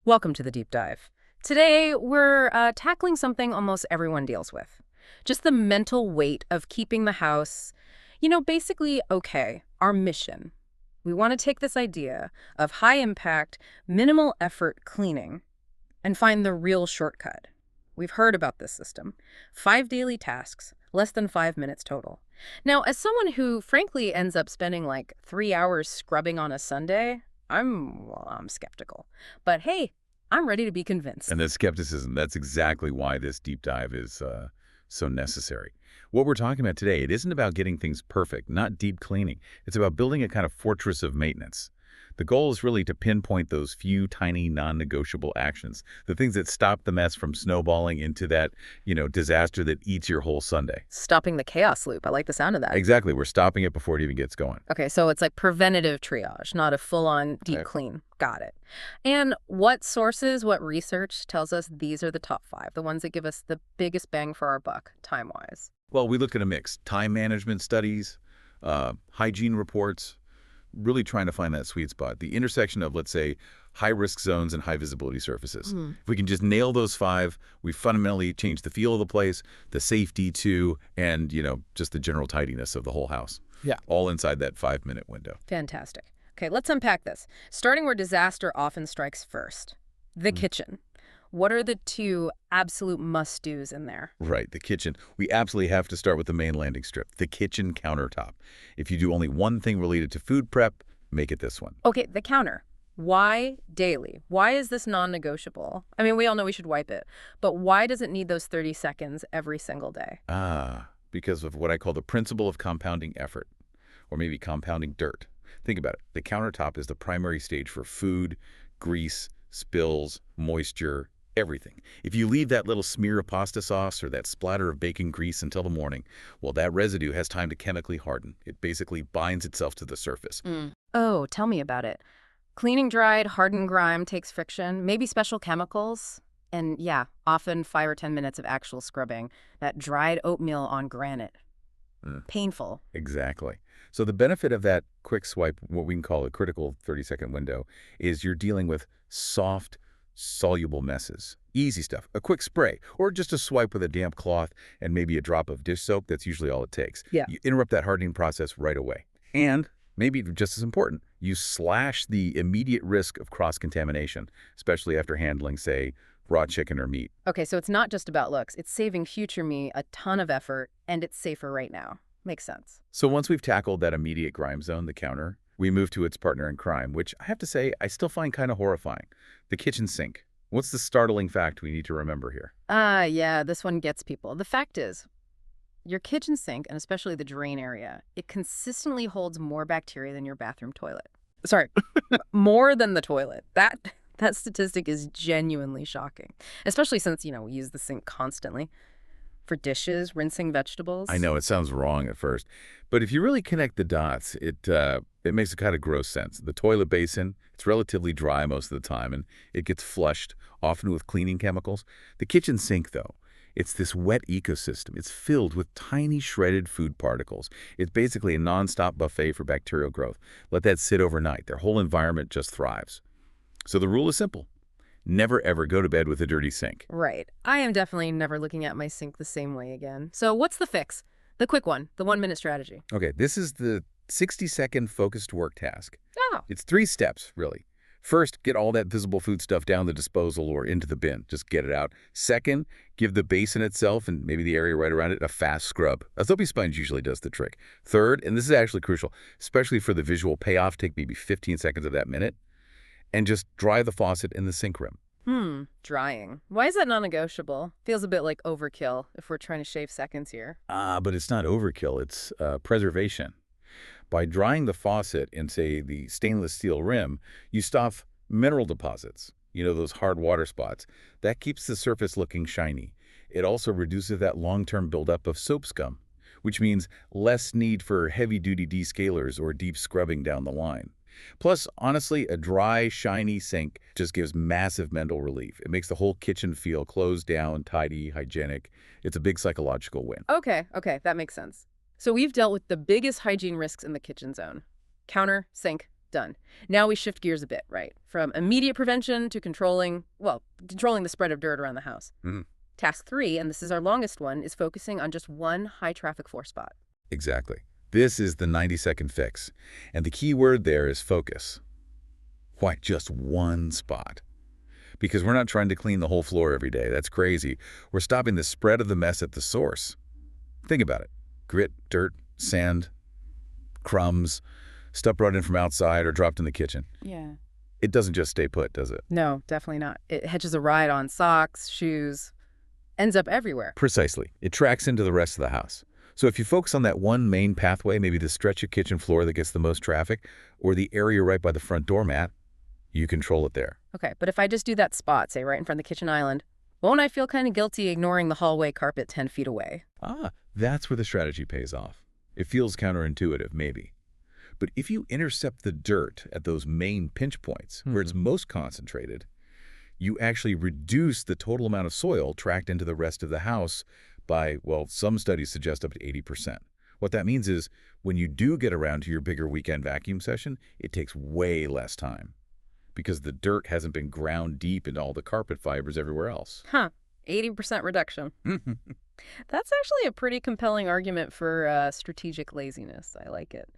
Welcome to the deep dive. Today, we're tackling something almost everyone deals with. Just the mental weight of keeping the house, basically okay, our mission. We want to take this idea of high impact, minimal effort cleaning and find the real shortcut. We've heard about this system. 5 daily tasks, less than 5 minutes total. Now, as someone who frankly ends up spending like 3 hours scrubbing on a Sunday, I'm skeptical. But hey, I'm ready to be convinced. And the skepticism, that's exactly why this deep dive is so necessary. What we're talking about today, it isn't about getting things perfect, not deep cleaning. It's about building a kind of fortress of maintenance. The goal is really to pinpoint those few tiny non-negotiable actions, the things that stop the mess from snowballing into that, disaster that eats your whole Sunday. Stopping the chaos loop. I like the sound of that. Exactly. We're stopping it before it even gets going. Okay, so it's like preventative triage, not a full-on deep clean. Got it. And what sources, what research tells us these are the top 5, the ones that give us the biggest bang for our buck, time-wise? Well, we looked at a mix. Time management studies, hygiene reports, really trying to find that sweet spot, the intersection of, let's say, high-risk zones and high-visibility surfaces. If we can just nail those 5, we fundamentally change the feel of the place, the safety too, and, just the general tidiness of the whole house. Yeah. All inside that 5-minute window. Fantastic. Okay, let's unpack this. Starting where disaster often strikes first, the kitchen. What are the 2 absolute must-dos in there? Right, the kitchen. We absolutely have to start with the main landing strip, the kitchen countertop. If you do only one thing related to food prep, make it this one. Okay, the counter. Why daily? Why is this non-negotiable? I mean, we all know we should wipe it, but why does it need those 30 seconds every single day? Because of what I call the principle of compounding effort, or maybe compounding dirt. Think about it. The countertop is the primary stage for food, grease, spills, moisture, everything. If you leave that little smear of pasta sauce or that splatter of bacon grease until the morning, well, that residue has time to chemically harden. It basically binds itself to the surface. Oh, tell me about it. Cleaning dried, hardened grime takes friction, maybe special chemicals, and yeah, often 5 or 10 minutes of actual scrubbing. That dried oatmeal on granite. Painful. Exactly. So the benefit of that quick swipe, what we can call a critical 30-second window, is you're dealing with soft, soluble messes. Easy stuff. A quick spray, or just a swipe with a damp cloth and maybe a drop of dish soap. That's usually all it takes. Yeah. You interrupt that hardening process right away. And maybe just as important, you slash the immediate risk of cross-contamination, especially after handling, say, raw chicken or meat. Okay, so it's not just about looks. It's saving future me a ton of effort, and it's safer right now. Makes sense. So once we've tackled that immediate grime zone, the counter, we move to its partner in crime, which I have to say I still find kind of horrifying. The kitchen sink. What's the startling fact we need to remember here? Yeah, this one gets people. The fact is, your kitchen sink, and especially the drain area, it consistently holds more bacteria than your bathroom toilet. Sorry, more than the toilet. That statistic is genuinely shocking, especially since, we use the sink constantly for dishes, rinsing vegetables. I know it sounds wrong at first, but if you really connect the dots, it makes a kind of gross sense. The toilet basin, it's relatively dry most of the time, and it gets flushed, often with cleaning chemicals. The kitchen sink, though, it's this wet ecosystem. It's filled with tiny shredded food particles. It's basically a nonstop buffet for bacterial growth. Let that sit overnight. Their whole environment just thrives. So the rule is simple. Never, ever go to bed with a dirty sink. Right. I am definitely never looking at my sink the same way again. So what's the fix? The quick one, the 1-minute strategy. Okay, this is the 60-second focused work task. Oh. It's 3 steps, really. First, get all that visible food stuff down the disposal or into the bin. Just get it out. Second, give the basin itself and maybe the area right around it a fast scrub. A soapy sponge usually does the trick. Third, and this is actually crucial, especially for the visual payoff, take maybe 15 seconds of that minute, and just dry the faucet in the sink rim. Drying. Why is that non-negotiable? Feels a bit like overkill if we're trying to shave seconds here. But it's not overkill. It's preservation. By drying the faucet in, say, the stainless steel rim, you stop mineral deposits, those hard water spots. That keeps the surface looking shiny. It also reduces that long-term buildup of soap scum, which means less need for heavy-duty descalers or deep scrubbing down the line. Plus, honestly, a dry, shiny sink just gives massive mental relief. It makes the whole kitchen feel closed down, tidy, hygienic. It's a big psychological win. Okay, that makes sense. So we've dealt with the biggest hygiene risks in the kitchen zone. Counter, sink, Done. Now we shift gears a bit, right? From immediate prevention to controlling the spread of dirt around the house. Mhm. Task 3, and this is our longest one, is focusing on just one high-traffic floor spot. Exactly. This is the 90-second fix. And the key word there is focus. Why just one spot? Because we're not trying to clean the whole floor every day. That's crazy. We're stopping the spread of the mess at the source. Think about it. Grit, dirt, sand, crumbs, stuff brought in from outside or dropped in the kitchen. Yeah. It doesn't just stay put, does it? No, definitely not. It hitches a ride on socks, shoes, ends up everywhere. Precisely. It tracks into the rest of the house. So if you focus on that one main pathway, maybe the stretch of kitchen floor that gets the most traffic, or the area right by the front doormat, you control it there. Okay, but if I just do that spot, say right in front of the kitchen island, won't I feel kind of guilty ignoring the hallway carpet 10 feet away? That's where the strategy pays off. It feels counterintuitive, maybe. But if you intercept the dirt at those main pinch points, where it's most concentrated, you actually reduce the total amount of soil tracked into the rest of the house by, well, some studies suggest up to 80%. What that means is when you do get around to your bigger weekend vacuum session, it takes way less time because the dirt hasn't been ground deep into all the carpet fibers everywhere else. 80% reduction. That's actually a pretty compelling argument for strategic laziness. I like it.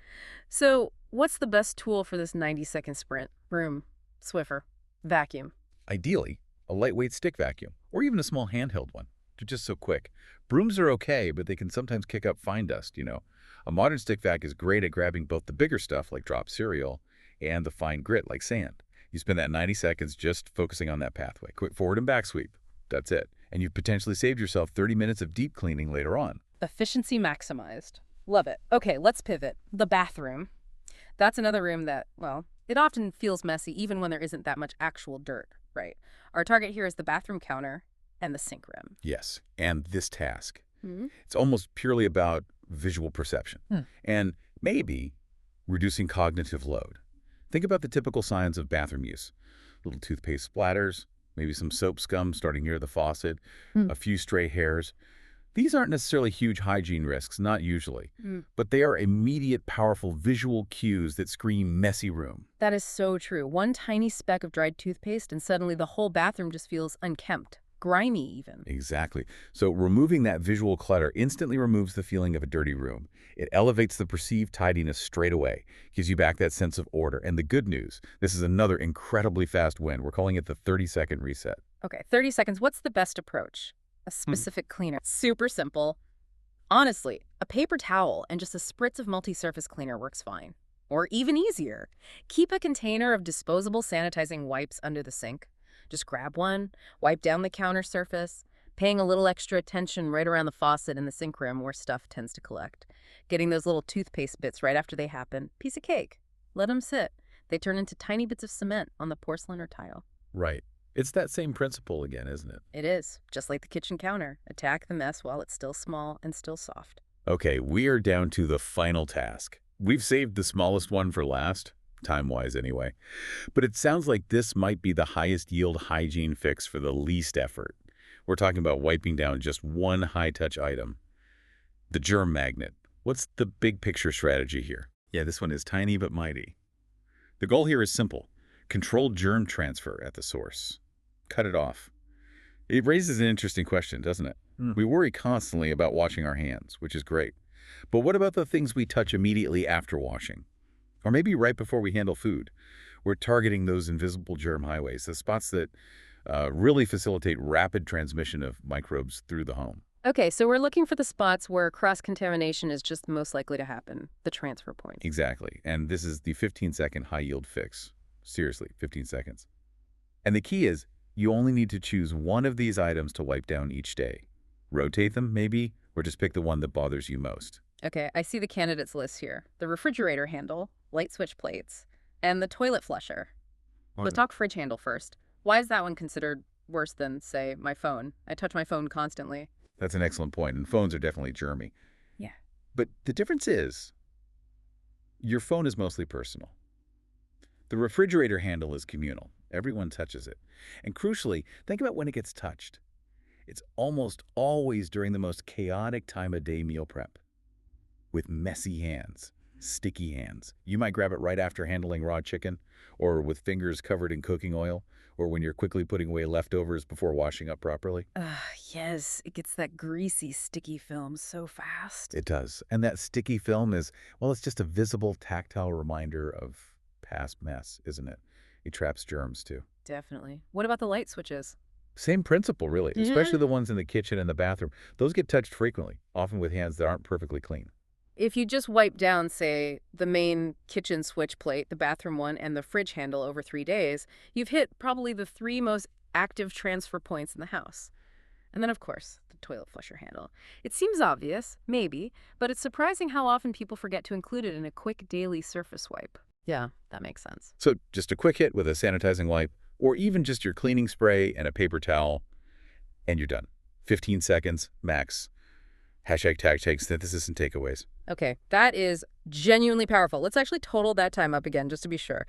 So what's the best tool for this 90-second sprint? Broom, Swiffer, vacuum. Ideally, a lightweight stick vacuum, or even a small handheld one. They're just so quick. Brooms are okay, but they can sometimes kick up fine dust, you know. A modern stick vac is great at grabbing both the bigger stuff, like dropped cereal, and the fine grit, like sand. You spend that 90 seconds just focusing on that pathway. Quick forward and back sweep. That's it. And you've potentially saved yourself 30 minutes of deep cleaning later on. Efficiency maximized. Love it. Okay, let's pivot. The bathroom. That's another room that, well, it often feels messy even when there isn't that much actual dirt, right? Our target here is the bathroom counter and the sink rim. Yes, and this task. It's almost purely about visual perception and maybe reducing cognitive load. Think about the typical signs of bathroom use. Little toothpaste splatters, maybe some soap scum starting near the faucet, a few stray hairs. These aren't necessarily huge hygiene risks, not usually, but they are immediate, powerful visual cues that scream messy room. That is so true. One tiny speck of dried toothpaste and suddenly the whole bathroom just feels unkempt, grimy even. Exactly. So removing that visual clutter instantly removes the feeling of a dirty room. It elevates the perceived tidiness straight away, gives you back that sense of order. And the good news, this is another incredibly fast win. We're calling it the 30-second reset. Okay, 30 seconds. What's the best approach? A specific cleaner. Super simple. Honestly, a paper towel and just a spritz of multi-surface cleaner works fine. Or even easier, keep a container of disposable sanitizing wipes under the sink. Just grab one, wipe down the counter surface, paying a little extra attention right around the faucet and the sink rim where stuff tends to collect. Getting those little toothpaste bits right after they happen. Piece of cake. Let them sit. They turn into tiny bits of cement on the porcelain or tile. Right. It's that same principle again, isn't it? It is, just like the kitchen counter. Attack the mess while it's still small and still soft. Okay, we are down to the final task. We've saved the smallest one for last, time-wise anyway. But it sounds like this might be the highest yield hygiene fix for the least effort. We're talking about wiping down just one high-touch item. The germ magnet. What's the big picture strategy here? Yeah, this one is tiny but mighty. The goal here is simple. Control germ transfer at the source. Cut it off. It raises an interesting question, doesn't it? We worry constantly about washing our hands, which is great. But what about the things we touch immediately after washing? Or maybe right before we handle food? We're targeting those invisible germ highways, the spots that really facilitate rapid transmission of microbes through the home. Okay, so we're looking for the spots where cross-contamination is just most likely to happen, the transfer points. Exactly. And this is the 15-second high-yield fix. Seriously, 15 seconds. And the key is, you only need to choose one of these items to wipe down each day. Rotate them, maybe, or just pick the one that bothers you most. Okay, I see the candidates list here. The refrigerator handle, light switch plates, and the toilet flusher. Let's talk fridge handle first. Why is that one considered worse than, say, my phone? I touch my phone constantly. That's an excellent point, and phones are definitely germy. Yeah. But the difference is, your phone is mostly personal. The refrigerator handle is communal. Everyone touches it. And crucially, think about when it gets touched. It's almost always during the most chaotic time of day meal prep, with messy hands. Sticky hands. You might grab it right after handling raw chicken, or with fingers covered in cooking oil, or when you're quickly putting away leftovers before washing up properly. Ugh, yes, it gets that greasy, sticky film so fast. It does. And that sticky film is, well, it's just a visible, tactile reminder of past mess, isn't it? It traps germs, too. Definitely. What about the light switches? Same principle, really, Yeah. especially the ones in the kitchen and the bathroom. Those get touched frequently, often with hands that aren't perfectly clean. If you just wipe down, say, the main kitchen switch plate, the bathroom one, and the fridge handle over 3 days, you've hit probably the three most active transfer points in the house. And then, of course, the toilet flusher handle. It seems obvious, maybe, but it's surprising how often people forget to include it in a quick daily surface wipe. Yeah, that makes sense. So just a quick hit with a sanitizing wipe, or even just your cleaning spray and a paper towel, and you're done. 15 seconds, max. Hashtag tag take synthesis and takeaways. Okay, that is genuinely powerful. Let's actually total that time up again, just to be sure.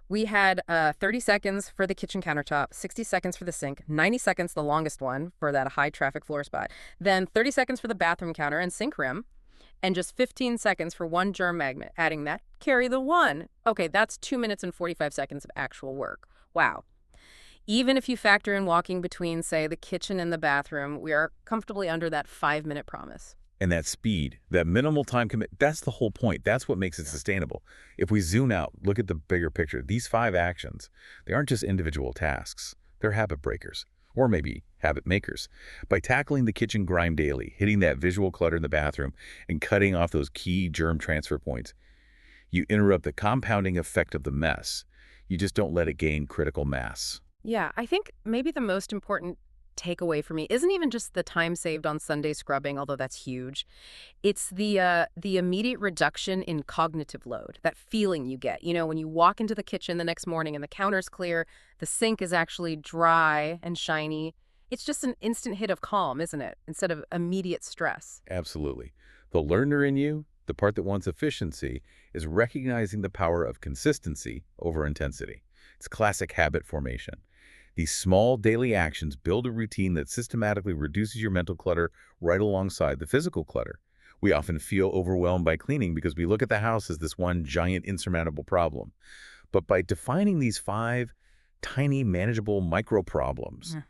We had 30 seconds for the kitchen countertop, 60 seconds for the sink, 90 seconds, the longest one, for that high traffic floor spot, then 30 seconds for the bathroom counter and sink rim, and just 15 seconds for one germ magnet. Adding that, carry the one. Okay, that's 2 minutes and 45 seconds of actual work. Wow. Even if you factor in walking between, say, the kitchen and the bathroom, we are comfortably under that 5-minute promise. And that speed, that minimal time commit, that's the whole point. That's what makes it sustainable. If we zoom out, look at the bigger picture. These 5 actions, they aren't just individual tasks. They're habit breakers, or maybe habit makers. By tackling the kitchen grime daily, hitting that visual clutter in the bathroom, and cutting off those key germ transfer points, you interrupt the compounding effect of the mess. You just don't let it gain critical mass. Yeah, I think maybe the most important takeaway for me isn't even just the time saved on Sunday scrubbing, although that's huge. It's the immediate reduction in cognitive load, that feeling you get. You know, when you walk into the kitchen the next morning and the counter's clear, the sink is actually dry and shiny. It's just an instant hit of calm, isn't it? Instead of immediate stress. Absolutely. The learner in you, the part that wants efficiency, is recognizing the power of consistency over intensity. It's classic habit formation. These small daily actions build a routine that systematically reduces your mental clutter right alongside the physical clutter. We often feel overwhelmed by cleaning because we look at the house as this one giant insurmountable problem. But by defining these 5 tiny, manageable micro-problems, Mm.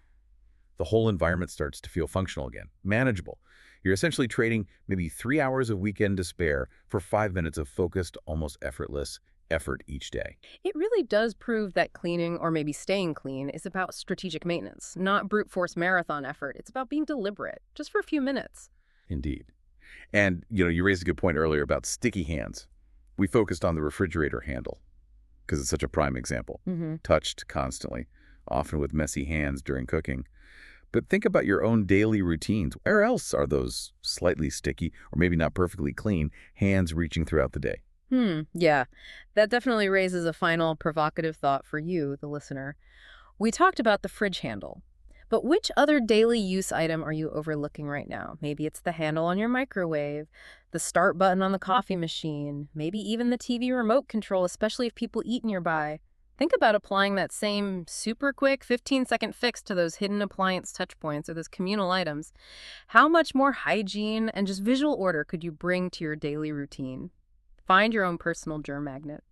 the whole environment starts to feel functional again, manageable. You're essentially trading maybe 3 hours of weekend to spare for 5 minutes of focused, almost effortless effort each day. It really does prove that cleaning, or maybe staying clean, is about strategic maintenance, not brute force marathon effort. It's about being deliberate, just for a few minutes. Indeed. And, you raised a good point earlier about sticky hands. We focused on the refrigerator handle because it's such a prime example. Mm-hmm. Touched constantly, often with messy hands during cooking. But think about your own daily routines. Where else are those slightly sticky, or maybe not perfectly clean, hands reaching throughout the day? Yeah, that definitely raises a final provocative thought for you, the listener. We talked about the fridge handle, but which other daily use item are you overlooking right now? Maybe it's the handle on your microwave, the start button on the coffee machine, maybe even the TV remote control, especially if people eat nearby. Think about applying that same super quick 15-second fix to those hidden appliance touch points or those communal items. How much more hygiene and just visual order could you bring to your daily routine? Find your own personal germ magnet.